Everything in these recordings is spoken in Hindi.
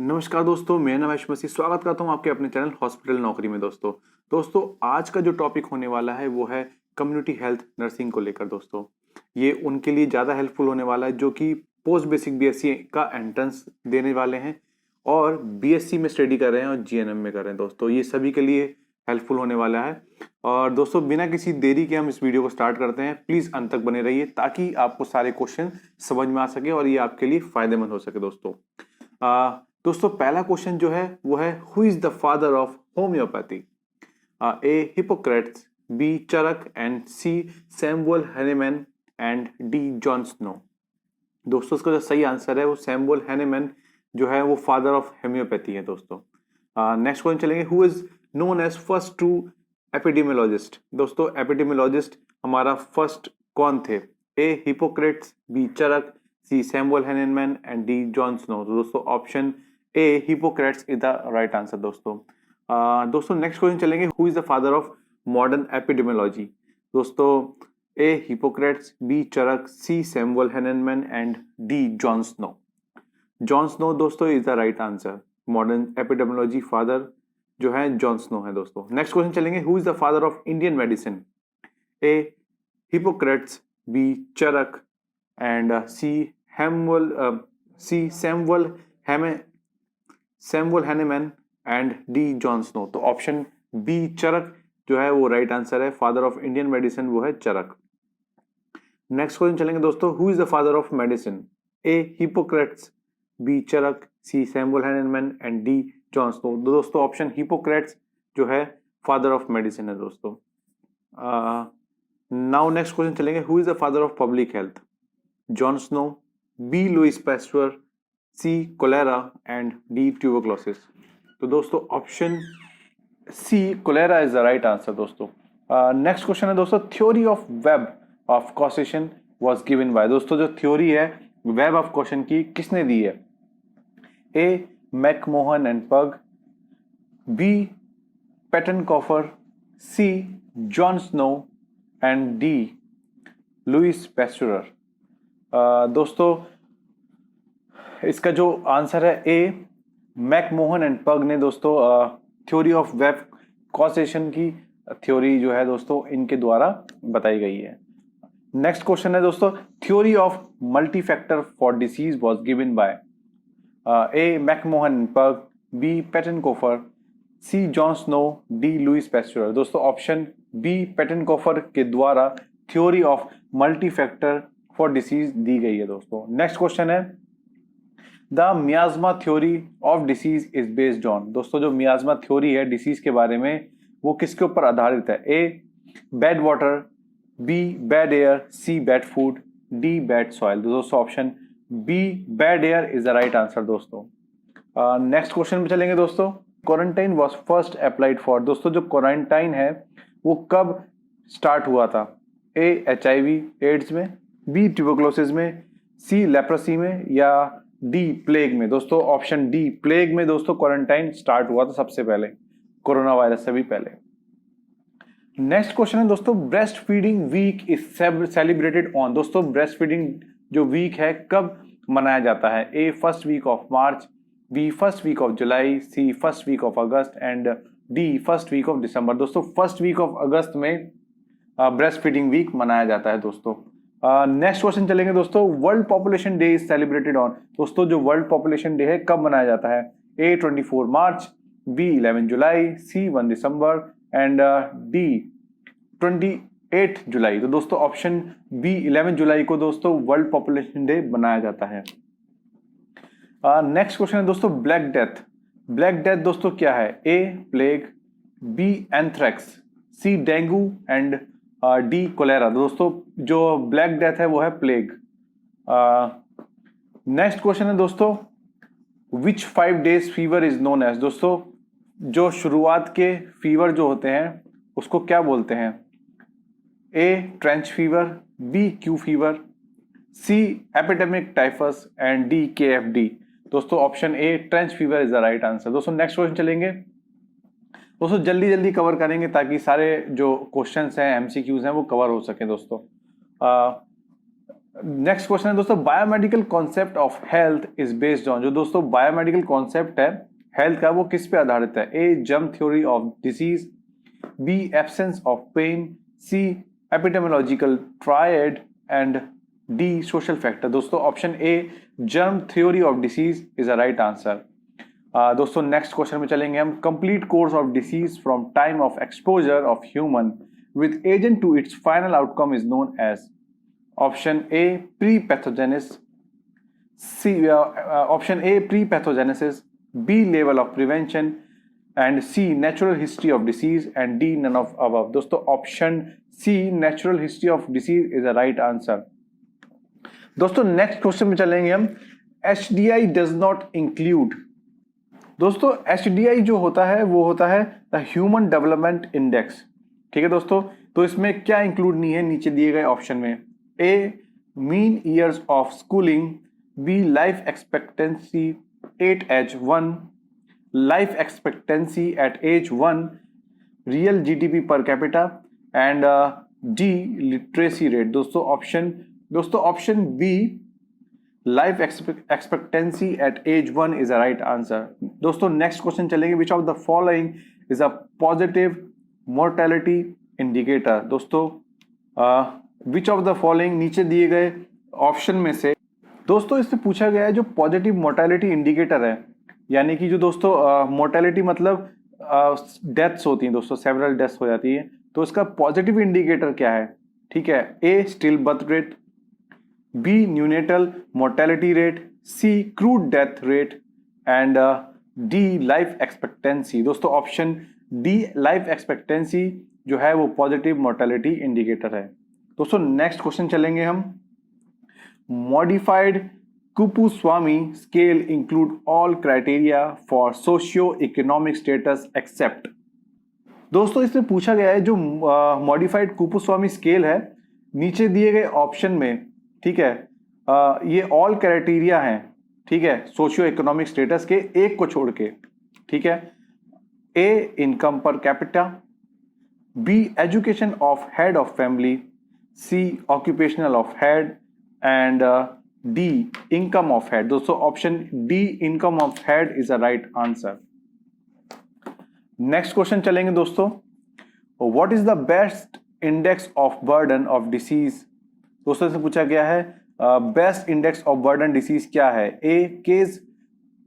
नमस्कार दोस्तों, मैं नवैश मसीह स्वागत करता हूं आपके अपने चैनल हॉस्पिटल नौकरी में। दोस्तों आज का जो टॉपिक होने वाला है वो है कम्युनिटी हेल्थ नर्सिंग को लेकर। दोस्तों ये उनके लिए ज़्यादा हेल्पफुल होने वाला है जो कि पोस्ट बेसिक बीएससी का एंट्रेंस देने वाले हैं और बीएससी में स्टडी कर रहे हैं और जीएनएम में कर रहे हैं। दोस्तों ये सभी के लिए हेल्पफुल होने वाला है। और दोस्तों बिना किसी देरी के हम इस वीडियो को स्टार्ट करते हैं। प्लीज़ अंत तक बने रहिए ताकि आपको सारे क्वेश्चन समझ में आ सके और ये आपके लिए फायदेमंद हो सके। दोस्तों पहला क्वेश्चन जो है वो है who is the father of homeopathy? A Hippocrates, B Charaka and C Samuel Hahnemann and D John Snow. दोस्तों इसका जो सही आंसर है वो सैमुअल हनीमैन जो है वो फादर ऑफ होम्योपैथी है। दोस्तों नेक्स्ट क्वेश्चन चलेंगे, who is known as first true epidemiologist? दोस्तों एपिडेमियोलॉजिस्ट हमारा फर्स्ट कौन थे? A Hippocrates, B Charak, C Samuel Hahnemann and D John Snow. तो दोस्तों option A Hippocrates is the right answer. दोस्तों नेक्स्ट क्वेश्चन चलेंगे, who is the father of modern epidemiology? दोस्तों A Hippocrates, B Charak, C Samuel Hahnemann and D John Snow. John Snow दोस्तों is the right answer. Modern epidemiology father जो है जॉन स्नो है। दोस्तों नेक्स्ट क्वेश्चन चलेंगे, who is the father of Indian medicine? A Hippocrates, B Charaka and C Samuel Hahnemann and D John Snow. तो ऑप्शन बी चरक जो है वो राइट आंसर है। फादर ऑफ इंडियन मेडिसिन वो है चरक। नेक्स्ट क्वेश्चन चलेंगे दोस्तों, who is the father of medicine? A Hippocrates, B Charak, C Samuel Hahnemann and D John Snow. दोस्तों ऑप्शन हिपोक्रेट्स जो है फादर ऑफ मेडिसिन है। दोस्तों नाउ नेक्स्ट क्वेश्चन चलेंगे, who is the father of public health? John Snow, B Louis Pasteur, C cholera and D tuberculosis. तो दोस्तों option C cholera is the right answer. दोस्तों नेक्स्ट क्वेश्चन है दोस्तों, theory of web of causation was given by. दोस्तों जो थ्योरी है वेब ऑफ कॉसेशन की किसने दी है? A MacMahon and Pugh, B Pettenkofer, C John Snow and D Louis Pasteur. दोस्तों इसका जो आंसर है ए मैकमोहन एंड पग ने दोस्तों थ्योरी ऑफ वेब कॉसेशन की थ्योरी जो है दोस्तों इनके द्वारा बताई गई है। नेक्स्ट क्वेश्चन है दोस्तों, theory of multi factor for disease was given by. A MacMahon and Pugh, B Pettenkofer, C John Snow, D Louis Pasteur. दोस्तों ऑप्शन बी पेटनकोफर के द्वारा theory of multi factor for disease दी गई है। दोस्तों नेक्स्ट क्वेश्चन है, the miasma theory of disease is based on. दोस्तों जो मियाज्मा थ्योरी है डिसीज के बारे में वो किसके ऊपर आधारित है? A bad water, B bad air, C bad food, D bad soil. दोस्तों option B bad air is the right answer. दोस्तों नेक्स्ट क्वेश्चन में चलेंगे दोस्तों, quarantine was first applied for. दोस्तों जो क्वारंटाइन है वो कब स्टार्ट हुआ था? ए HIV एड्स में, बी ट्यूबरक्लोसिस में, सी लेप्रोसी में या डी प्लेग में। दोस्तों ऑप्शन डी प्लेग में दोस्तों क्वारंटाइन स्टार्ट हुआ था सबसे पहले, कोरोना वायरस से भी पहले। नेक्स्ट क्वेश्चन है दोस्तों, breast feeding week is celebrated on. दोस्तों ब्रेस्ट फीडिंग जो वीक है कब मनाया जाता है? A first week of March, B first week of July, C first week of August and D first week of December. दोस्तों फर्स्ट वीक ऑफ अगस्त में ब्रेस्ट फीडिंग वीक मनाया जाता है। दोस्तों नेक्स्ट क्वेश्चन चलेंगे दोस्तों, world population day is celebrated on. दोस्तों जो वर्ल्ड पॉपुलेशन डे है कब मनाया जाता है? A 24 March, B 11 July, C 1 December and D 28 July. तो दोस्तों ऑप्शन बी 11 जुलाई को दोस्तों वर्ल्ड पॉपुलेशन डे मनाया जाता है। नेक्स्ट क्वेश्चन है दोस्तों, ब्लैक डेथ। ब्लैक डेथ दोस्तों क्या है? A plague, B anthrax, C dengue and D cholera. दोस्तों जो ब्लैक डेथ है वो है प्लेग। नेक्स्ट क्वेश्चन है दोस्तों, which 5 days fever is known as. दोस्तों जो शुरुआत के फीवर जो होते हैं उसको क्या बोलते हैं? A trench fever, B Q fever, C epidemic typhus and D KFD। दोस्तों option A trench fever is the right answer. दोस्तों नेक्स्ट क्वेश्चन चलेंगे दोस्तों, जल्दी जल्दी कवर करेंगे ताकि सारे जो क्वेश्चंस हैं MCQs हैं वो कवर हो सके। दोस्तों नेक्स्ट क्वेश्चन है दोस्तों, biomedical concept of health is based on, जो दोस्तों बायोमेडिकल कॉन्सेप्ट है हेल्थ का वो किस पे आधारित है? A germ theory of disease, B absence of pain, C epidemiological triad and D social factor. दोस्तों option A germ theory of disease is a right answer. दोस्तों नेक्स्ट क्वेश्चन में चलेंगे हम, complete course of disease from time of exposure of human with agent to its final outcome is known as. Option A pre pathogenesis, C option A pre pathogenesis, B level of prevention and C natural history of disease and D none of above. दोस्तों option C natural history of disease is a right answer. दोस्तों नेक्स्ट क्वेश्चन में चलेंगे हम, HDI डज नॉट इंक्लूड। दोस्तों HDI जो होता है वो होता है द ह्यूमन डेवलपमेंट इंडेक्स। ठीक है दोस्तों, तो इसमें क्या इंक्लूड नहीं है नीचे दिए गए ऑप्शन में? A mean years of schooling, B life expectancy at one, life expectancy at age 1, real GDP per capita and D literacy rate. दोस्तों option B life expectancy at age 1 is a right answer. दोस्तों नेक्स्ट क्वेश्चन चलेंगे, which of the following is a positive mortality indicator. दोस्तों विच ऑफ द फॉलोइंग नीचे दिए गए ऑप्शन में से, दोस्तों इससे पूछा गया है जो पॉजिटिव मोर्टेलिटी इंडिकेटर है, यानी कि जो दोस्तों मोर्टेलिटी मतलब डेथ्स होती हैं दोस्तों, सेवरल डेथ्स हो जाती है, तो इसका पॉजिटिव इंडिकेटर क्या है? ठीक है, A still birth rate, B neonatal mortality rate, C crude death rate and D life expectancy. दोस्तों ऑप्शन डी लाइफ एक्सपेक्टेंसी जो है वो पॉजिटिव मोर्टेलिटी इंडिकेटर है। दोस्तों नेक्स्ट क्वेश्चन चलेंगे हम, modified Kuppuswamy scale include all criteria for socio economic status except. दोस्तों इसमें पूछा गया है जो मॉडिफाइड कुपुस्वामी स्केल है नीचे दिए गए ऑप्शन में, ठीक है, ये ऑल क्राइटेरिया हैं, ठीक है, सोशियो इकोनॉमिक स्टेटस के एक को छोड़ के, ठीक है। A income per capita, B education of head of family, C occupational of head and D income of head. दोस्तों option D income of head is a right answer. Next question चलेंगे दोस्तों, what is the best index of burden of disease. दोस्तों से पूछा गया है best index of burden disease क्या है? A case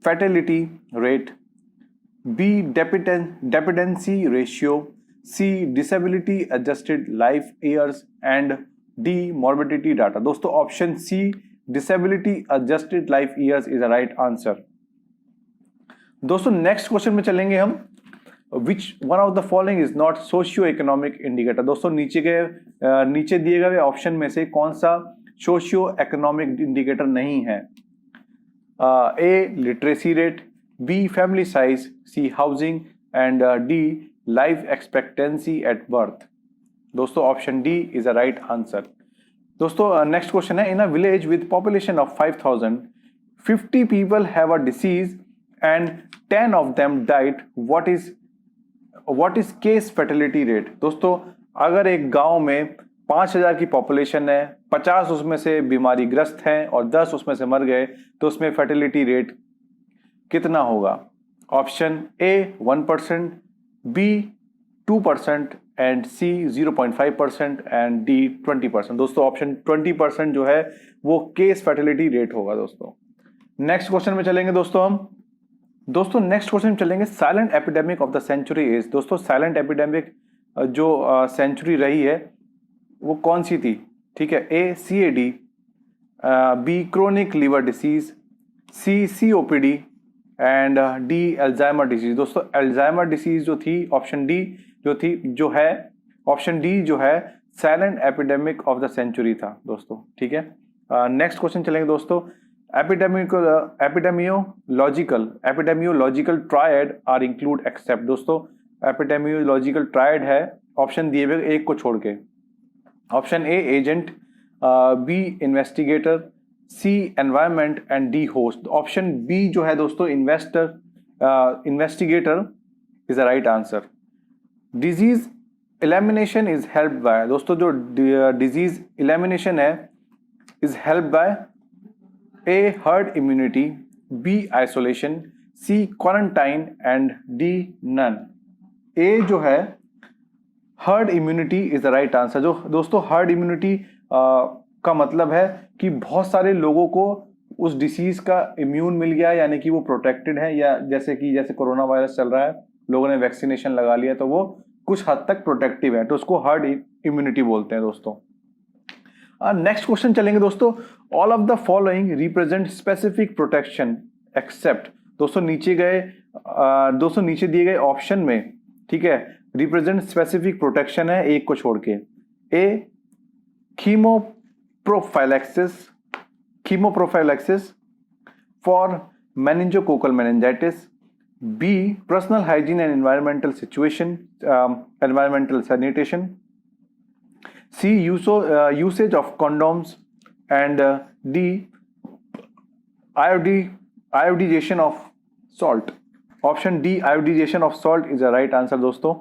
fatality rate, B dependency ratio, C disability adjusted life years and D morbidity data. दोस्तों option C disability adjusted life years is a right answer. दोस्तों नेक्स्ट क्वेश्चन में चलेंगे हम, which one of the following is not socio economic indicator. दोस्तों नीचे दिए गए ऑप्शन में से कौन सा सोशियो इकोनॉमिक इंडिकेटर नहीं है? A literacy rate, B family size, C housing and D life expectancy at birth. दोस्तों option D is a right answer. दोस्तों नेक्स्ट क्वेश्चन है, in a village with population of 5000 50 people have a disease and 10 of them died, what is case fertility rate. दोस्तों अगर एक गांव में 5000 की पॉपुलेशन है, 50 उसमें से बीमारी ग्रस्त हैं और 10 उसमें से मर गए, तो उसमें फर्टिलिटी रेट कितना होगा? Option A 1%, B 2% and C 0.5% and D 20%। दोस्तों ऑप्शन 20% जो है वो केस फर्टिलिटी रेट होगा। दोस्तों नेक्स्ट क्वेश्चन में चलेंगे दोस्तों नेक्स्ट क्वेश्चन में चलेंगे, silent epidemic of the century is. दोस्तों साइलेंट एपिडेमिक जो सेंचुरी रही है वो कौन सी थी? ठीक है, A CAD, B chronic liver disease, C COPD and D Alzheimer disease. दोस्तों अल्जाइमर डिसीज जो थी ऑप्शन डी ऑप्शन डी जो है silent epidemic of the century था दोस्तों। ठीक है, नेक्स्ट क्वेश्चन चलेंगे दोस्तों, epidemiological triad are include except. दोस्तों एपिडेमियोलॉजिकल ट्रायड है ऑप्शन दिए हुए एक को छोड़ के, option A agent, B investigator, C environment and D host. Option B जो है दोस्तों investigator is a right answer. Disease elimination is helped by. दोस्तों जो डिजीज एलिमिनेशन है is help by A herd immunity, B isolation, C quarantine and D none. A जो है herd immunity is the right answer. जो दोस्तों हर्ड इम्यूनिटी का मतलब है कि बहुत सारे लोगों को उस डिसीज का इम्यून मिल गया, यानी कि वो प्रोटेक्टेड है, या जैसे कोरोना वायरस चल रहा है, लोगों ने वैक्सीनेशन लगा लिया तो वो कुछ हद तक प्रोटेक्टिव है, तो उसको हर्ड इम्यूनिटी बोलते हैं दोस्तों। नेक्स्ट क्वेश्चन चलेंगे दोस्तों। All of the following represent specific protection except. दोस्तों नीचे दिए गए ऑप्शन में, ठीक है, रिप्रेजेंट स्पेसिफिक प्रोटेक्शन है एक को छोड़ के। A chemoprophylaxis for meningococcal meningitis, B personal hygiene and environmental sanitation, C usage of condoms, and D iodization of salt. Option D iodization of salt is the right answer दोस्तों।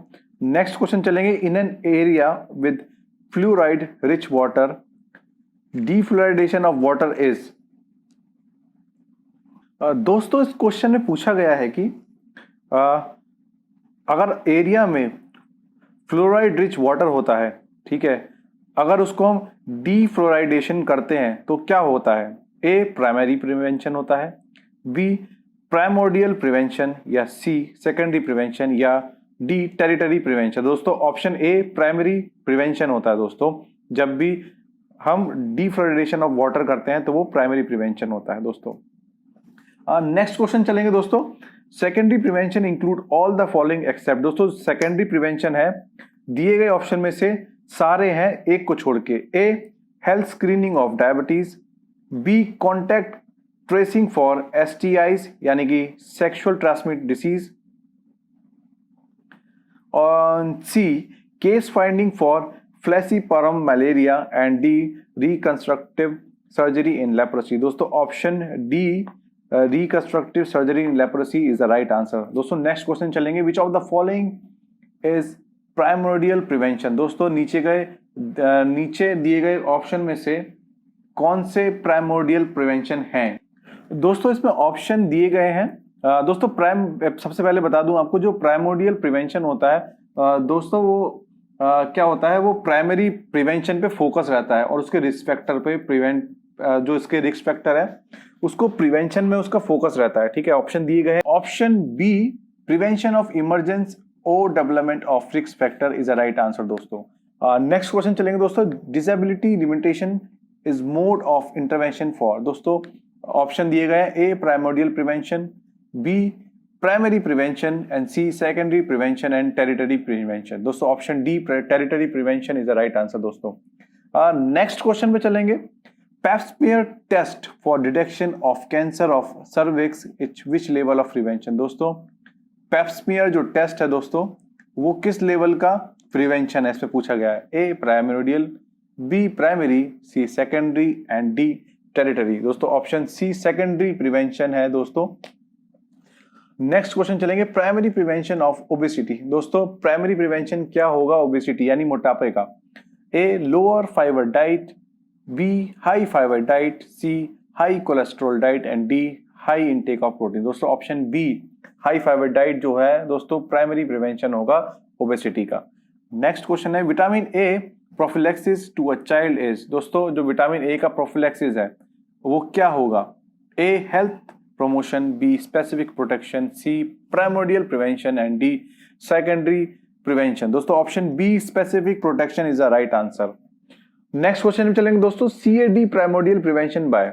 नेक्स्ट क्वेश्चन चलेंगे। In an area with fluoride rich water, defluoridation of water is. दोस्तों इस क्वेश्चन में पूछा गया है कि अगर एरिया में फ्लोराइड रिच वाटर होता है, ठीक है, अगर उसको हम डीफ्लोराइडेशन करते हैं तो क्या होता है। ए प्राइमरी प्रिवेंशन होता है, बी प्राइमोर्डियल प्रिवेंशन, या सी सेकेंडरी प्रिवेंशन, या डी टेरिटरी प्रिवेंशन। दोस्तों ऑप्शन ए प्राइमरी प्रिवेंशन होता है दोस्तों। जब भी हम डीफ्लोराइडेशन ऑफ वाटर करते हैं तो वो प्राइमरी प्रिवेंशन होता है दोस्तों। नेक्स्ट क्वेश्चन चलेंगे दोस्तों। Secondary prevention include all the following except. दोस्तों सेकेंडरी प्रिवेंशन है, दिए गए ऑप्शन में से सारे हैं एक को छोड़ के। A health screening of diabetes, B contact tracing for STIs यानी कि सेक्सुअल ट्रांसमिट डिसीज, और C case finding for falciparum malaria, and D reconstructive surgery in leprosy. दोस्तों option D reconstructive surgery in leprosy is the right answer दोस्तों। नेक्स्ट क्वेश्चन चलेंगे। Which of the following is primordial prevention. दोस्तों नीचे दिए गए ऑप्शन में से कौन से प्राइमोर्डियल प्रिवेंशन हैं। दोस्तों इसमें ऑप्शन दिए गए हैं। दोस्तों सबसे पहले बता दूं आपको, जो प्राइमोर्डियल प्रिवेंशन होता है दोस्तों वो क्या होता है, वो प्राइमरी प्रिवेंशन पे फोकस रहता है और उसके रिस्क फैक्टर पे जो इसके रिस्क फैक्टर है उसको प्रिवेंशन में उसका फोकस रहता है, ठीक है। ऑप्शन दिए गए हैं। Option B prevention of emergence और development of risk factor is a right answer दोस्तों। नेक्स्ट क्वेश्चन चलेंगे दोस्तों। Disability limitation is mode of intervention for. दोस्तों ऑप्शन दिए गए हैं। A primordial prevention, B primary prevention, and C secondary prevention and territory prevention. दोस्तों option D territory prevention is the right answer दोस्तों। नेक्स्ट क्वेश्चन पे चलेंगे। Pap smear test for detection of cancer of cervix is which level of prevention. दोस्तों पैप्समियर जो टेस्ट है दोस्तों वो किस लेवल का प्रिवेंशन है, इस पे पूछा गया है। A primordial, B primary, C secondary, and D territory. दोस्तों ऑप्शन सी सेकेंडरी प्रिवेंशन है दोस्तों। नेक्स्ट क्वेश्चन चलेंगे। Primary prevention of obesity. दोस्तों प्राइमरी प्रिवेंशन क्या होगा ओबेसिटी यानी मोटापे का। A lower fibre diet, B high fibre diet, C high cholesterol diet, and D high intake of protein. दोस्तों option B high fibre diet जो है दोस्तों प्राइमरी प्रिवेंशन होगा ओबेसिटी का। नेक्स्ट क्वेश्चन है। Vitamin A prophylaxis to a child is. दोस्तों जो विटामिन ए का प्रोफिलैक्सिस है वो क्या होगा। ए health promotion, B specific protection, C primordial prevention, and D secondary prevention। दोस्तों option B specific protection is the right answer। Next question में चलेंगे दोस्तों। CAD primordial prevention by।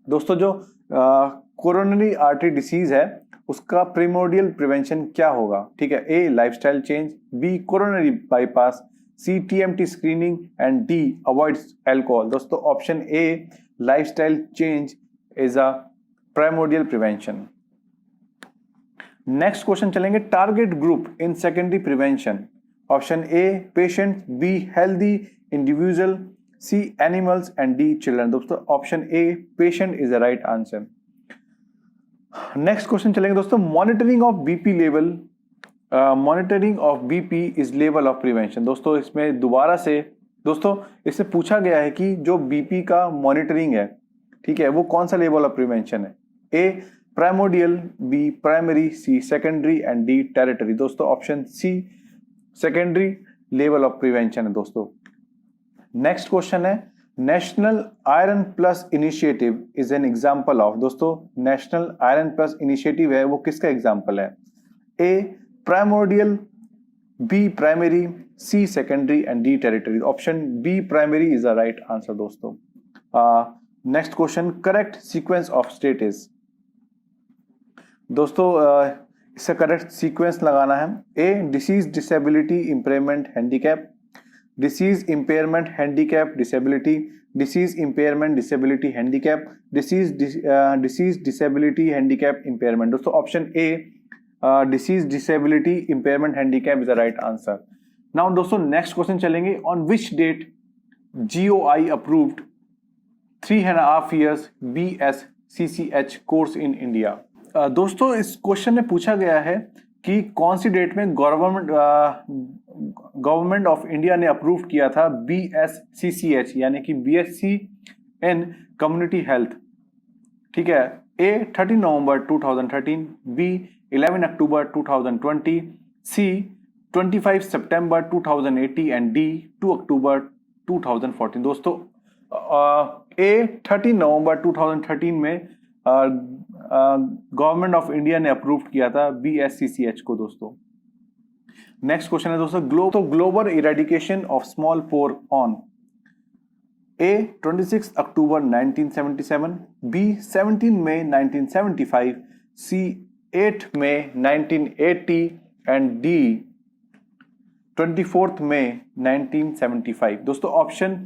दोस्तों जो कोरोनरी आर्टरी डिसीज है उसका प्रिमोर्डियल प्रिवेंशन क्या होगा, ठीक है। A lifestyle change, B coronary bypass, C TMT screening, and D avoids alcohol. दोस्तों option A lifestyle change is a primordial prevention. Next question चलेंगे। Target group in secondary prevention. Option A patient, B healthy individual, C animals, and D children. दोस्तों option A patient is the right answer. Next question चलेंगे दोस्तों। Monitoring of BP level, monitoring of BP is level of prevention. दोस्तों इसमें दोबारा से दोस्तों इससे पूछा गया है कि जो बीपी का मॉनिटरिंग है, ठीक है, वो कौन सा लेवल ऑफ प्रिवेंशन है? A primordial, B primary, C secondary and D territory. दोस्तों option C secondary level of prevention है दोस्तों। नेक्स्ट क्वेश्चन है, national iron plus initiative is an example of. दोस्तों नेशनल आयरन प्लस इनिशिएटिव है वो किसका एग्जांपल है? A primordial, B primary, C secondary and D territory. Option B primary is the right answer दोस्तों। Next question, correct sequence of state is. दोस्तों इसका करेक्ट सीक्वेंस लगाना है। A disease, disability, impairment, handicap, disease, impairment, handicap, disability, disease, impairment, disability, handicap, disease, disability, handicap, impairment. दोस्तों option A disease, disability, impairment, handicap is the right answer. Now दोस्तों नेक्स्ट क्वेश्चन चलेंगे, on which date GOI approved 3.5 years BSCCH course in India. दोस्तों इस क्वेश्चन में पूछा गया है कि कौन सी डेट में गवर्नमेंट ऑफ इंडिया ने अप्रूव किया था BSCCH यानी कि BSc इन कम्युनिटी हेल्थ, ठीक है। A 30 November 2013, B 11 October 2020, C 25 September 2080 and D 2 October 2014। दोस्तों ए 30 नवंबर 2013 में गवर्नमेंट ऑफ इंडिया ने अप्रूव किया था BSCCH को दोस्तों। नेक्स्ट क्वेश्चन है दोस्तों, global eradication of smallpox on. A 26 October 1977, B 17 May 1975, C 8 May 1980 and D 24 May 1975।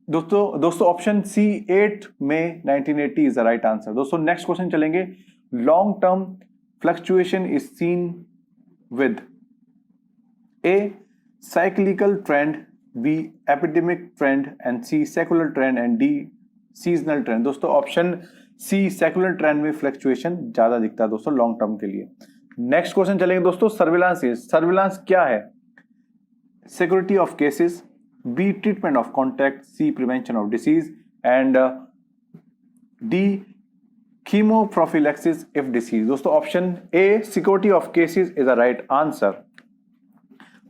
दोस्तों option C 8 May 1980 is the right answer दोस्तों। नेक्स्ट क्वेश्चन चलेंगे, long term fluctuation is seen with. A cyclical trend, B epidemic trend and C secular trend and D seasonal trend. दोस्तों ऑप्शन सी सेकुलर ट्रेंड में फ्लक्चुएशन ज्यादा दिखता है दोस्तों लॉन्ग टर्म के लिए। नेक्स्ट क्वेश्चन चलेंगे दोस्तों, सर्विलांस क्या है? Security of cases, B treatment of contact, C prevention of disease and D chemoprophylaxis if disease. दोस्तों option A security of cases is the right answer.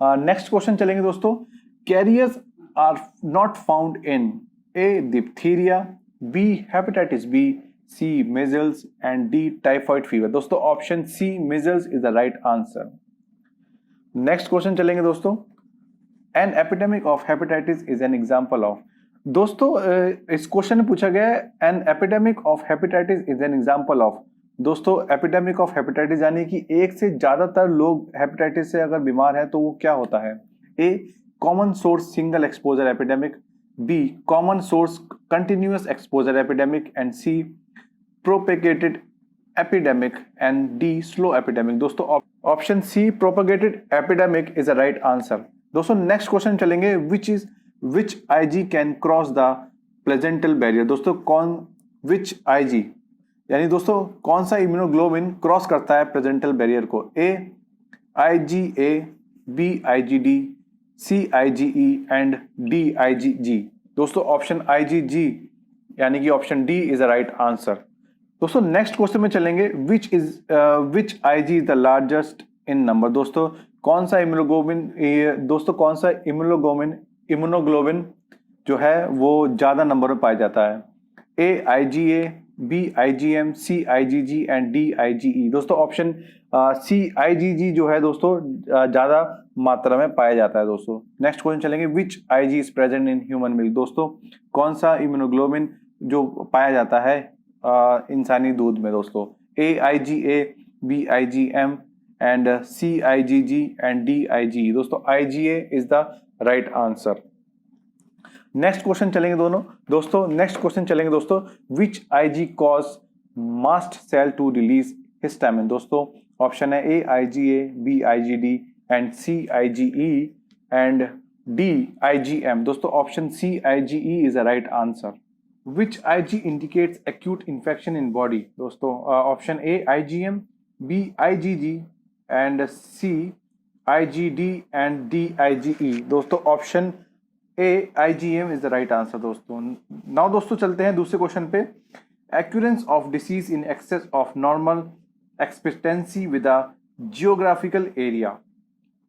Next question चलेंगे दोस्तों, carriers are not found in A diphtheria, B hepatitis B, C measles and D typhoid fever. दोस्तों option C measles is the right answer. Next question चलेंगे दोस्तों, an epidemic of hepatitis is an example of. दोस्तों इस क्वेश्चन में पूछा गया है N epidemic of hepatitis is an example of. दोस्तों एपिडेमिक ऑफ हेपेटाइटिस यानी कि एक से ज्यादातर लोग हेपेटाइटिस से अगर बीमार हैं तो वो क्या होता है? A common source single exposure epidemic, B common source continuous exposure epidemic and C propagated epidemic and D slow epidemic. दोस्तों option C propagated epidemic is the right answer. दोस्तों नेक्स्ट क्वेश्चन चलेंगे, which IG can cross the placental barrier. दोस्तों विच IG यानी दोस्तों कौन सा इम्यूनोग्लोबिन क्रॉस करता है प्लेजेंटल बैरियर को? A IgA, B IgD, C IgE and D IgG। दोस्तों ऑप्शन IgG यानी कि option D is the right answer. दोस्तों नेक्स्ट क्वेश्चन में चलेंगे, which IG is the largest in number. दोस्तों कौन सा इम्यूनोग्लोबिन जो है वो ज्यादा नंबर में पाया जाता है? A IgA, B IgM, C IgG and D IgE। दोस्तों ऑप्शन सी IgG जो है दोस्तों ज्यादा मात्रा में पाया जाता है दोस्तों। नेक्स्ट क्वेश्चन चलेंगे, which IG is present in human milk. दोस्तों कौन सा इम्यूनोग्लोबिन जो पाया जाता है इंसानी दूध में? दोस्तों A IgA, B IgM and C IgG and D IgE। दोस्तों IgA is the right answer. Next question चलेंगे दोस्तों, which IG cause mast cell to release histamine. दोस्तों ऑप्शन है A IgA, B IgD and C IgE and D IgM। दोस्तों option C IgE is the right answer. Which IG indicates acute infection in body. दोस्तों option A IgM, B IgG and C IgD and D IgE। दोस्तों option A IgM is the right answer दोस्तों। नाउ दोस्तों चलते हैं दूसरे क्वेश्चन पे। Occurrence of disease in excess of normal expectancy with a geographical area.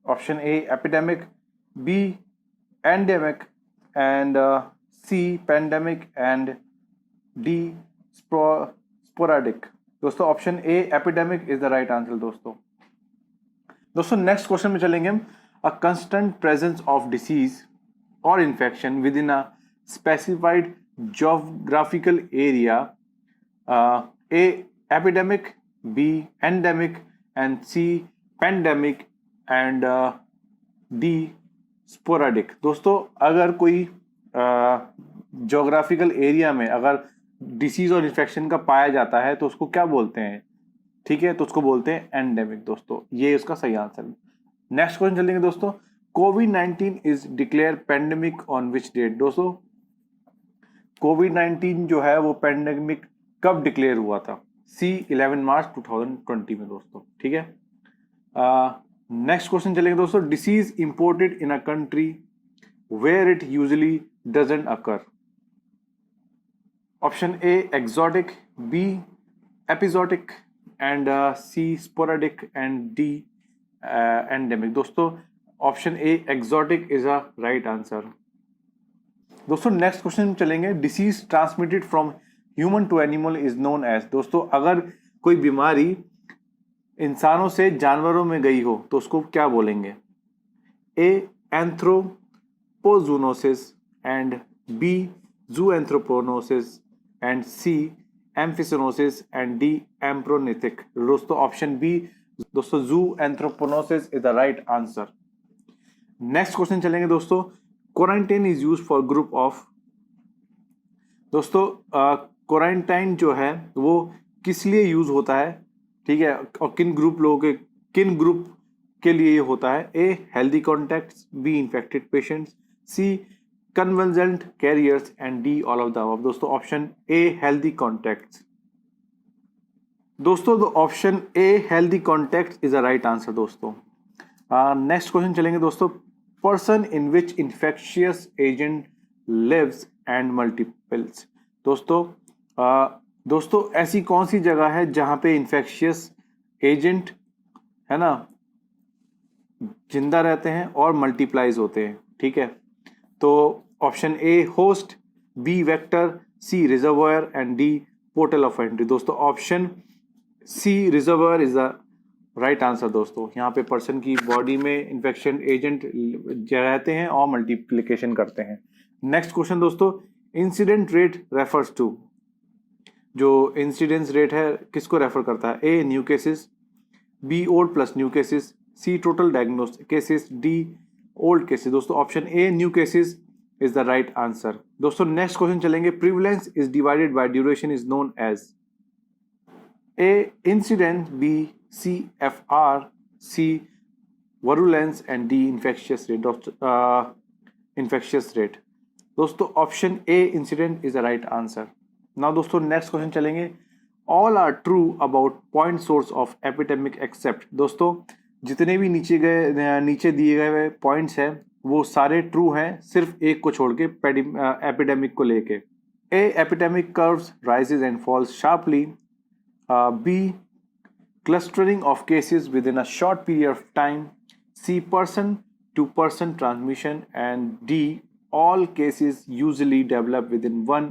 Option A epidemic, B endemic, and C pandemic, and D sporadic। दोस्तों option A epidemic is the right answer दोस्तों नेक्स्ट क्वेश्चन में चलेंगे हम। A constant presence of disease और infection within a specified geographical area, A epidemic, B endemic, and C pandemic, and D sporadic. दोस्तों अगर कोई जोग्राफिकल एरिया में अगर डिसीज और इन्फेक्शन का पाया जाता है तो उसको क्या बोलते हैं? ठीक है, तो उसको बोलते हैं एंडेमिक दोस्तों। ये उसका सही आंसर है। नेक्स्ट क्वेश्चन चलेंगे दोस्तों। कोविड-19 is declare pandemic on which date? दोस्तों कोविड-19 जो है वो पेंडेमिक कब डिक्लेयर हुआ था? सी 11 मार्च 2020 में दोस्तों। ठीक है, नेक्स्ट क्वेश्चन चलेंगे दोस्तों। Disease imported in a country where it usually doesn't occur. Option A exotic, B epizootic, and C sporadic, and D endemic. दोस्तों option A exotic is a right answer. दोस्तों नेक्स्ट क्वेश्चन चलेंगे। Disease transmitted from human to animal is known as. दोस्तों अगर कोई बीमारी इंसानों से जानवरों में गई हो तो उसको क्या बोलेंगे? A anthropozoonosis, and B zooanthroponosis, and C amphixenosis, and D ampronithic. दोस्तों ऑप्शन बी दोस्तों zooanthroponosis is the right answer. Next question चलेंगे दोस्तों। Quarantine is use for group of. दोस्तों क्वारंटाइन जो है वो किस लिए यूज होता है? ठीक है, और किन ग्रुप के लिए ये होता है? A healthy contacts, B infected patients, C convalescent carriers, and D all of the above. दोस्तों ऑप्शन ए हेल्दी कॉन्टैक्ट्स। दोस्तों option A healthy contacts is a right answer दोस्तों। नेक्स्ट क्वेश्चन चलेंगे दोस्तों। Person in which infectious agent lives and multiples. दोस्तों ऐसी कौन सी जगह है जहां पे इन्फेक्शियस एजेंट है ना जिंदा रहते हैं और मल्टीप्लाइज होते हैं? ठीक है, तो option A host, B vector, C reservoir, and D portal of entry. दोस्तों option C reservoir is the right answer दोस्तों। यहाँ पे पर्सन की बॉडी में इन्फेक्शन एजेंट रहते हैं और मल्टीप्लिकेशन करते हैं। नेक्स्ट क्वेश्चन दोस्तों। Incident rate refers to. जो इंसिडेंस रेट है किसको रेफर करता है? A new cases, B old plus new cases, C total diagnose cases, D old cases. दोस्तों option A new cases is the right answer. दोस्तों नेक्स्ट क्वेश्चन चलेंगे। Prevalence is divided by duration is known as. A incident, B CFR, C virulence, and D infectious rate। दोस्तों option A incident is the right answer. Now दोस्तों नेक्स्ट क्वेश्चन चलेंगे। All are true about point source of epidemic except. दोस्तों जितने भी नीचे दिए गए पॉइंट्स हैं वो सारे ट्रू हैं सिर्फ एक को छोड़ के, एपिडेमिक को लेके। A epidemic curves rises and falls sharply, B clustering of cases within a short period of time, C person to person transmission, and D all cases usually develop within one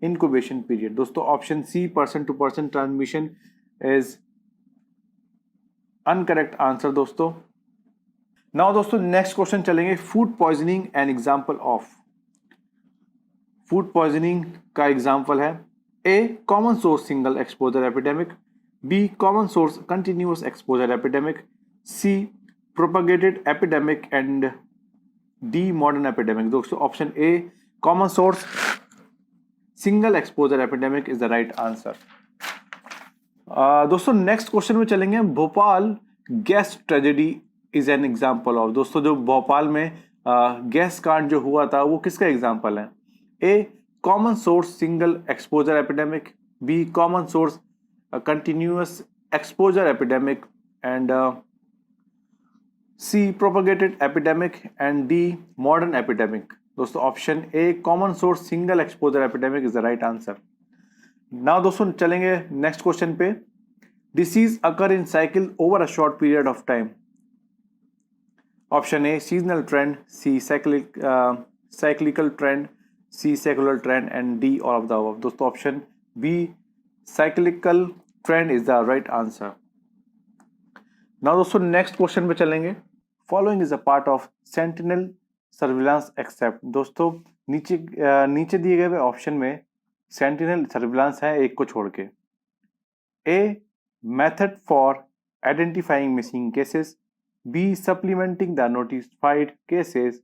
incubation period। दोस्तों option C person to person transmission is incorrect answer दोस्तों। नाउ दोस्तों नेक्स्ट क्वेश्चन चलेंगे। Food poisoning an example of. Food poisoning का एग्जाम्पल है A common source single exposure epidemic, B common source continuous exposure epidemic, C propagated epidemic, and D modern epidemic। दोस्तों option A common source single exposure epidemic is the right answer. दोस्तों नेक्स्ट क्वेश्चन में चलेंगे। Bhopal gas tragedy is an example of. दोस्तों जो भोपाल में गैस कांड जो हुआ था वो किसका एग्जाम्पल है? A common source single exposure epidemic, B common source continuous exposure epidemic, and C propagated epidemic, and D modern epidemic। दोस्तों option A common source single exposure epidemic is the right answer. Now दोस्तों चलेंगे नेक्स्ट क्वेश्चन पे। Disease occur in cycle over a short period of time. Option A seasonal trend, C cyclical trend, C secular trend and D all of the above. दोस्तों option B cyclical trend is the right answer. Now दोस्तों नेक्स्ट क्वेश्चन पे चलेंगे। Following is a part of sentinel surveillance accept. दोस्तों नीचे दिए गए ऑप्शन में सेंटिनल सर्विलांस है एक को छोड़ के। A method for identifying missing cases, B supplementing the notified cases,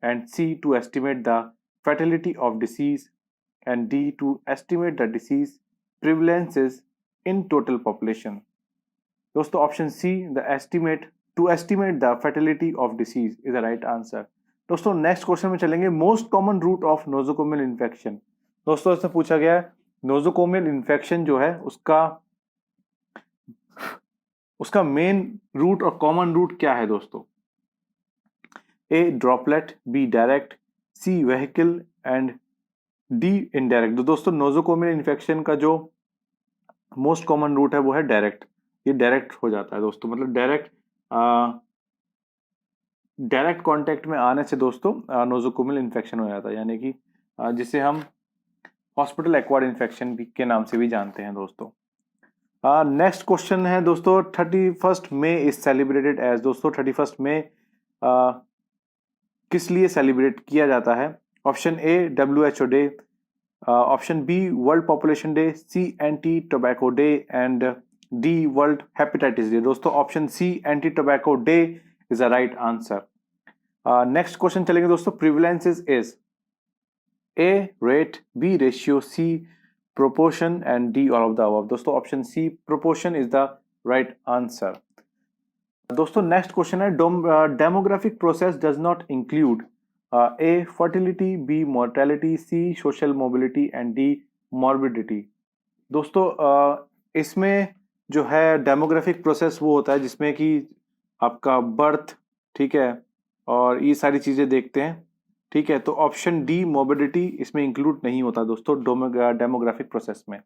and C to estimate the fatality of disease, and D to estimate the disease prevalences in total population। दोस्तों option C the estimate to estimate the fatality of disease is the right answer. दोस्तों नेक्स्ट क्वेश्चन में चलेंगे। Most common route of nosocomial infection. दोस्तों इसमें पूछा गया है नोजोकोमियल इन्फेक्शन जो है उसका मेन रूट और कॉमन रूट क्या है दोस्तों। A droplet, B direct, C vehicle and D indirect. दोस्तों नोजोकोमियल इन्फेक्शन का जो मोस्ट कॉमन रूट है वो है डायरेक्ट। ये डायरेक्ट हो जाता है दोस्तों, मतलब डायरेक्ट कांटेक्ट में आने से दोस्तों नोजोकोमियल इन्फेक्शन हो जाता है, यानी कि जिसे हम हॉस्पिटल एक्वायर्ड इन्फेक्शन के नाम से भी जानते हैं दोस्तों। नेक्स्ट क्वेश्चन है दोस्तों 31st May is celebrated as. दोस्तों 31st मई किस लिए सेलिब्रेट किया जाता है। Option A WHO day, option B world population day, C anti tobacco day and D world hepatitis day. दोस्तों option C anti tobacco day is the right answer. Next question चलेंगे दोस्तों। Prevalences is A rate, B ratio, C proportion and D all of the above। दोस्तों ऑप्शन सी proportion is the right answer। दोस्तों नेक्स्ट क्वेश्चन है demographic process does not include A fertility, B mortality, C social mobility and D morbidity. दोस्तों इसमें जो है डेमोग्राफिक प्रोसेस वो होता है जिसमें कि आपका बर्थ, ठीक है, और ये सारी चीजें देखते हैं, ठीक है। तो ऑप्शन डी मोबिडिटी इसमें इंक्लूड नहीं होता दोस्तों डेमोग्राफिक प्रोसेस में।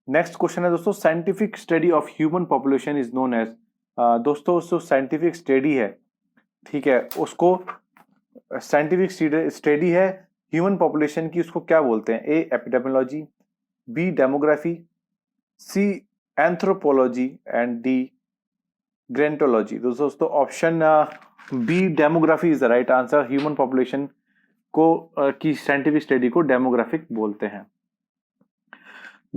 नेक्स्ट क्वेश्चन है दोस्तों scientific study of human population is known as. दोस्तों जो साइंटिफिक स्टडी है, ठीक है, उसको साइंटिफिक स्टडी है ह्यूमन पॉपुलेशन की, उसको क्या बोलते हैं। A epidemiology, B demography, C anthropology and D gerontology. दोस्तों option B demography is the right answer. Human population को की साइंटिफिक स्टडी को डेमोग्राफिक बोलते हैं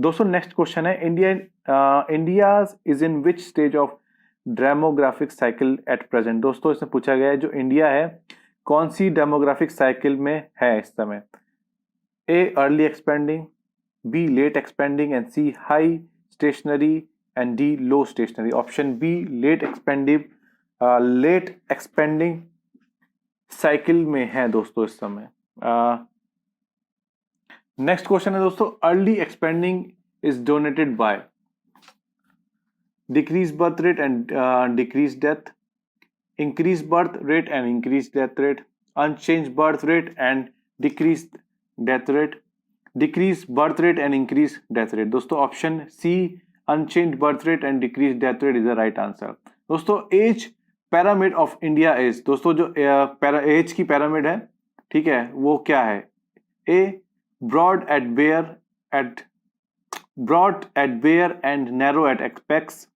दोस्तों। नेक्स्ट क्वेश्चन है India is in which stage of demographic cycle at present. दोस्तों इसमें पूछा गया है जो इंडिया है कौन सी डेमोग्राफिक साइकिल में है इस समय। A early expanding, B late expanding and C high stationary and D low stationary. Option B late expanding cycle में है दोस्तों इस समय। नेक्स्ट क्वेश्चन है दोस्तों early expanding is donated by decrease birth rate and decrease death, increase birth rate and increase death rate, unchange birth rate and decrease death rate, decrease birth rate and increase death rate. दोस्तों option C unchange birth rate and decrease death rate is the right answer. दोस्तों age pyramid of India is. दोस्तों जो एज की पैरामिड है, ठीक है, वो क्या है। A broad at bare and narrow at apex,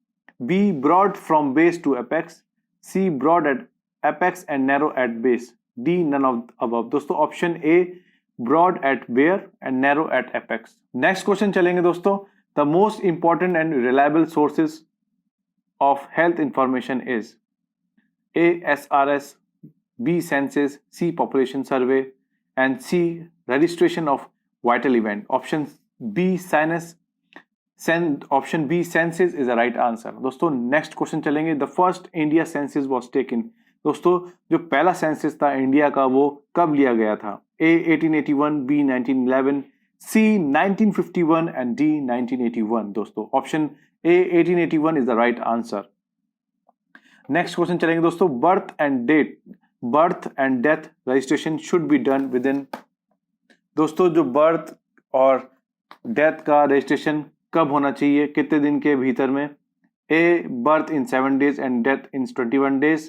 B broad from base to apex, C broad at apex and narrow at base, D none of above. दोस्तों option A broad at bare and narrow at apex. Next question चलेंगे दोस्तों। The most important and reliable sources of health information is A SRS, B census, C population survey and C registration of vital event। Option B census is the right answer। दोस्तों नेक्स्ट क्वेश्चन चलेंगे। The first India census was taken. दोस्तों जो पहला सेंसस था इंडिया का वो कब लिया गया था। A 1881, B 1911, C 1951 and D 1981। दोस्तों option A 1881 is the right answer. Next question चलेंगे दोस्तों birth and death birth and death registration should be done with in. दोस्तों जो बर्थ और डेथ का रजिस्ट्रेशन कब होना चाहिए, कितने दिन के भीतर में? A birth in 7 days and death in 21 days,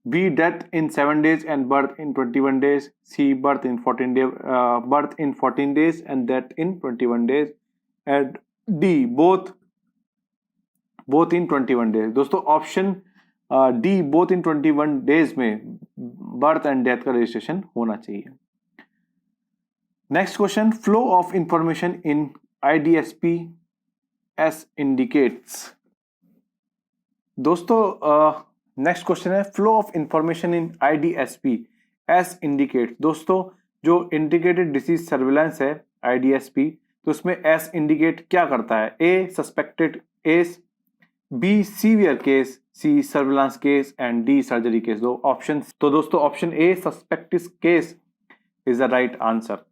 B death in 7 days and birth in 21 days, C birth in 14 days and death in 21 days, and D both in 21 days। दोस्तों option D both in 21 days में बर्थ एंड डेथ का रजिस्ट्रेशन होना चाहिए। Next question, flow of information in IDSP as indicates. दोस्तों नेक्स्ट क्वेश्चन है, flow of information in IDSP S indicate. दोस्तों जो इंटीग्रेटेड डिसीज सर्विलांस है IDSP, तो उसमें एस इंडिकेट क्या करता है? A suspected case, B severe case, C surveillance case and D surgery case. दो ऑप्शन। तो दोस्तों option A suspected case is the right answer.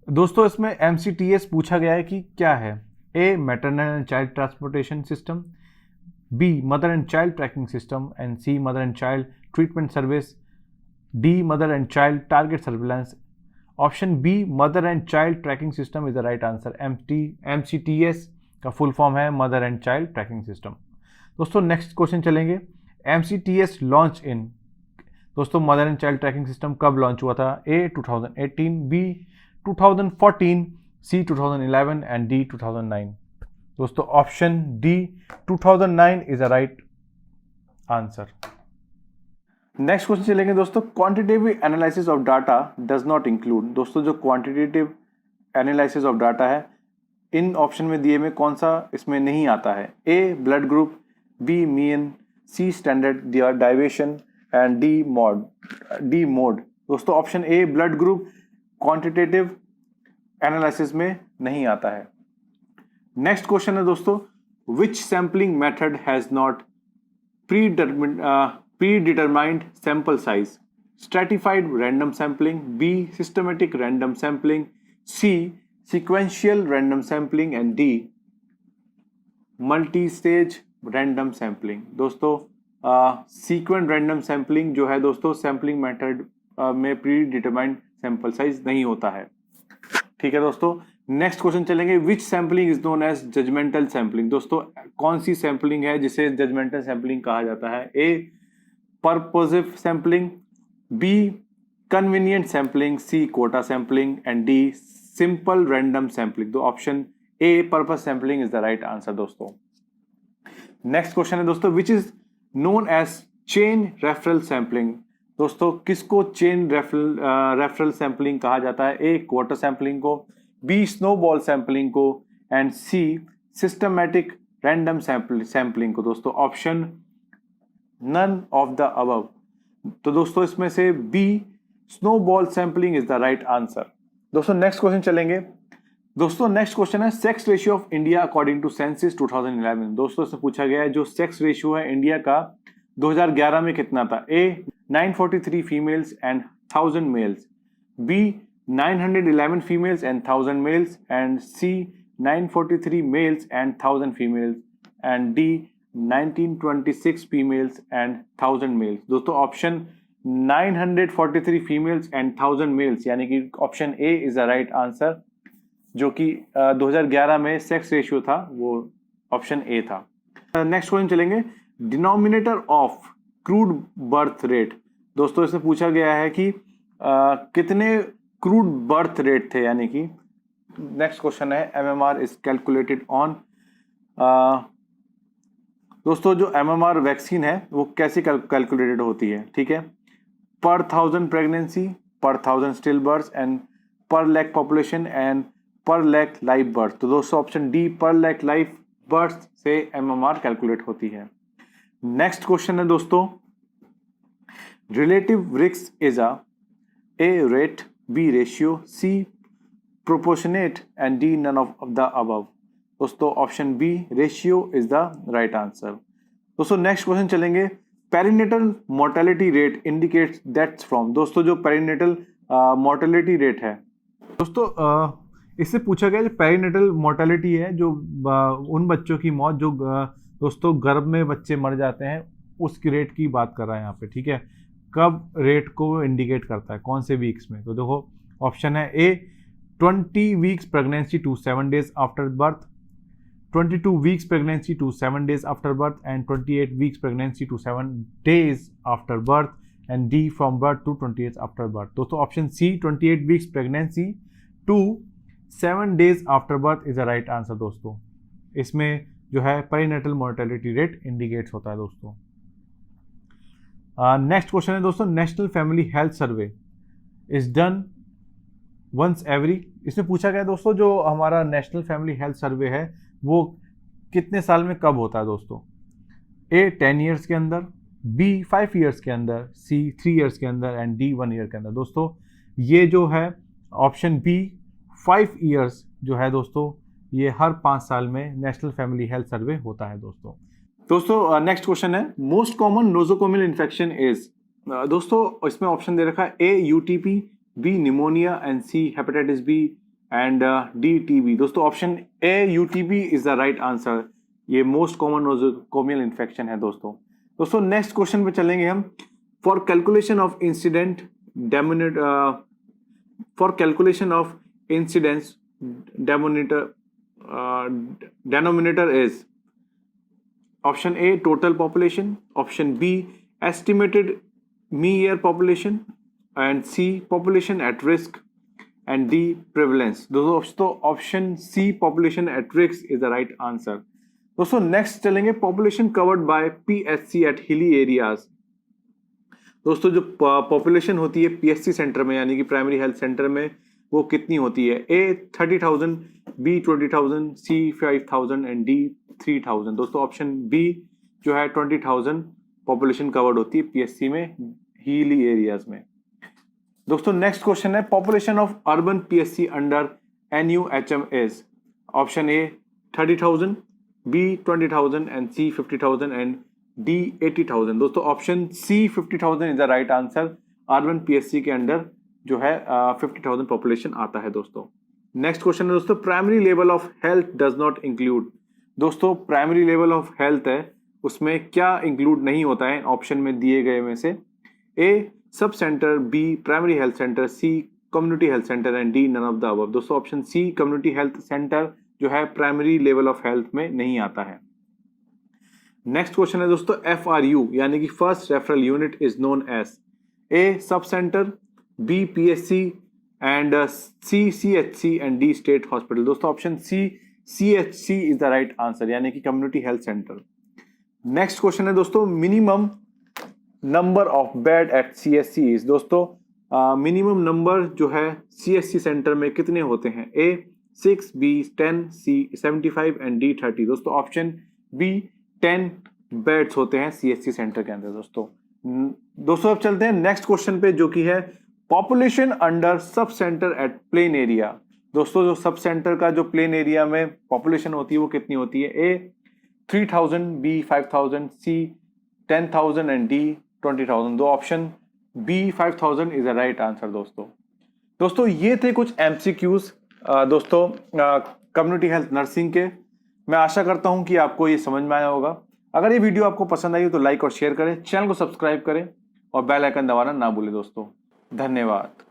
दोस्तों इसमें MCTS पूछा गया है कि क्या है? A maternal and child transportation system, B mother and child tracking system and C mother and child treatment service, D mother and child target surveillance. Option B mother and child tracking system is the right answer. MCTS का फुल फॉर्म है mother and child tracking system. दोस्तों नेक्स्ट क्वेश्चन चलेंगे, MCTS लॉन्च इन। दोस्तों mother and child tracking system कब लॉन्च हुआ था? A 2018, B 2014, C 2011 and D 2009। दोस्तों option D 2009 is a right answer. Next question चलेंगे दोस्तों, quantitative analysis of data does not include. दोस्तों जो क्वांटिटेटिव एनालिसिस ऑफ डाटा है, इन ऑप्शन में दिए में कौन सा इसमें नहीं आता है? A blood group, B mean, C standard deviation and D mode. दोस्तों option A blood group quantitative analysis में नहीं आता है। नेक्स्ट क्वेश्चन है दोस्तों, which sampling method has not predetermined sample size? Stratified random sampling, B systematic random sampling, C sequential random sampling and D multi-stage random sampling। दोस्तों sequence random sampling जो है दोस्तों सैम्पलिंग मेथड में प्रीडिटरमाइंड सैंपल साइज नहीं होता है। ठीक है दोस्तों, नेक्स्ट क्वेश्चन चलेंगे, which sampling is known as judgmental sampling. दोस्तों कौन सी सैम्पलिंग है जिसे जजमेंटल सैम्पलिंग कहा जाता है? A purposive sampling, B convenient sampling, C quota sampling and D simple random sampling. तो option A purpose sampling is the right answer दोस्तों। नेक्स्ट क्वेश्चन है दोस्तों, which is known as chain referral sampling. दोस्तों किसको चेन रेफरल सैम्पलिंग कहा जाता है? ए क्वार्टर सैम्पलिंग को, बी स्नोबॉल सैम्पलिंग को and C systematic random sampling को। दोस्तों option none of the above. तो दोस्तों इसमें से B snowball sampling is the right answer. दोस्तों नेक्स्ट क्वेश्चन चलेंगे। दोस्तों नेक्स्ट क्वेश्चन है, sex ratio of India according to census 2011। दोस्तों इसमें पूछा गया है जो सेक्स रेशियो है इंडिया का 2011 में कितना था? A 943 females and 1000 males, B 911 females and 1000 males and C 943 males and 1000 females and D 1926 females and 1000 males. दोस्तों ऑप्शन 943 फीमेल्स एंड 1000 मेल्स यानी कि option A is the right answer, जो कि 2011 में सेक्स रेशियो था वो ऑप्शन ए था। नेक्स्ट क्वेश्चन चलेंगे, denominator of crude birth rate. दोस्तों इसमें पूछा गया है कि कितने क्रूड बर्थ रेट थे, यानी कि नेक्स्ट क्वेश्चन है MMR इज कैलकुलेटेड ऑन। दोस्तों जो MMR वैक्सीन है वो कैसे कैलकुलेटेड होती है? ठीक है, पर 1000 pregnancy, per 1000 still birth and per lakh population and per lakh live birth. तो दोस्तों option D per lakh live birth से MMR कैलकुलेट होती है। नेक्स्ट क्वेश्चन है दोस्तों, relative risk is A rate, B ratio, C proportionate and D none of the above. दोस्तों option B ratio is the right answer. दोस्तों नेक्स्ट क्वेश्चन चलेंगे, perinatal mortality rate indicates deaths from. दोस्तों जो पेरिनेटल मोर्टेलिटी रेट है दोस्तों इससे पूछा गया जो पेरिनेटल मोर्टेलिटी है, जो उन बच्चों की मौत जो दोस्तों गर्भ में बच्चे मर जाते हैं उसकी रेट की बात कर रहा है यहाँ पे। ठीक है, कब रेट को इंडिकेट करता है, कौन से वीक्स में? तो देखो ऑप्शन है A 20 weeks pregnancy to 7 days after birth, 22 weeks pregnancy to 7 days after birth and 28 weeks pregnancy to 7 days after birth and D from birth to 28 after birth. दोस्तों option C 28 weeks pregnancy to 7 days after birth is the right answer दोस्तों। इसमें जो है पेरीनेटल मोर्टेलिटी रेट इंडिकेट्स होता है दोस्तों। नेक्स्ट क्वेश्चन है दोस्तों, national family health survey is done once every. इसमें पूछा गया दोस्तों जो हमारा नेशनल फैमिली हेल्थ सर्वे है वो कितने साल में कब होता है दोस्तों? ए 10 ईयर्स के अंदर, बी 5 ईयर्स के अंदर, सी 3 ईयर्स के अंदर एंड डी 1 ईयर के अंदर। दोस्तों ये जो है ऑप्शन बी 5 ईयर्स जो है दोस्तों, ये हर 5 साल में नेशनल फैमिली हेल्थ सर्वे होता है दोस्तों। दोस्तों नेक्स्ट क्वेश्चन है, most common nosocomial infection is. दोस्तों इसमें ऑप्शन दे रखा है A UTI, B pneumonia and C hepatitis B and D TB. दोस्तों option A UTI is the right answer, ये मोस्ट कॉमन नोजोकोमियल इन्फेक्शन है दोस्तों। दोस्तों नेक्स्ट क्वेश्चन पे चलेंगे हम, for calculation of incident for calculation of incidence denominator is option A total population, option B estimated mean year population and C population at risk and D prevalence। दोस्तों option C population at risk is the right answer। दोस्तों नेक्स्ट चलेंगे, population covered by PSC at hilly areas। दोस्तों जो पॉपुलेशन होती है PSC सेंटर में यानी कि प्राइमरी हेल्थ सेंटर में वो कितनी होती है? ए 30,000, बी 20,000, सी 5,000 एंड डी 3,000। दोस्तों ऑप्शन बी जो है 20,000 पॉपुलेशन कवर्ड होती है पीएससी में हीली एरियाज में। दोस्तों नेक्स्ट क्वेश्चन है, population of urban PSC under NUHM is. Option A 30,000, B 20,000 and C 50,000 and D 80,000। दोस्तों option C 50,000 is the right answer, urban PSC के अंडर जो है 50,000 पॉपुलेशन आता है दोस्तों। नेक्स्ट क्वेश्चन है दोस्तों, primary level of health does not include. दोस्तों प्राइमरी लेवल ऑफ हेल्थ है उसमें क्या इंक्लूड नहीं होता है ऑप्शन में दिए गए में से? A sub centre, B primary health centre, C community health centre and D none of the above. दोस्तों option C community health centre जो है प्राइमरी लेवल ऑफ हेल्थ में नहीं आता है। नेक्स्ट क्वेश्चन है दोस्तों, FRU यानी कि first referral unit is known as. A sub centre, B PSC and C CHC and D state hospital. दोस्तों option C CHC is the right answer यानी कि community health centre. Next question है दोस्तों, minimum number of bed at CHC is. दोस्तों मिनिमम नंबर जो है CHC सेंटर में कितने होते हैं? A 6, B 10, C 75 and D 30। दोस्तों ऑप्शन बी 10 बेड्स होते हैं CHC सेंटर के अंदर दोस्तों अब चलते हैं नेक्स्ट क्वेश्चन पे जो कि है population under sub centre at plain area. दोस्तों जो सब सेंटर का जो प्लेन एरिया में पॉपुलेशन होती है वो कितनी होती है? A 3,000, B 5,000, C 10,000 and D 20,000। दो option B 5,000 is the right answer दोस्तों ये थे कुछ MCQs दोस्तों कम्युनिटी हेल्थ नर्सिंग के। मैं आशा करता हूं कि आपको ये समझ में आया होगा। अगर ये वीडियो आपको पसंद आई हो तो लाइक और शेयर करें, चैनल को सब्सक्राइब करें और बेल आइकन दबाना ना भूलें दोस्तों। धन्यवाद।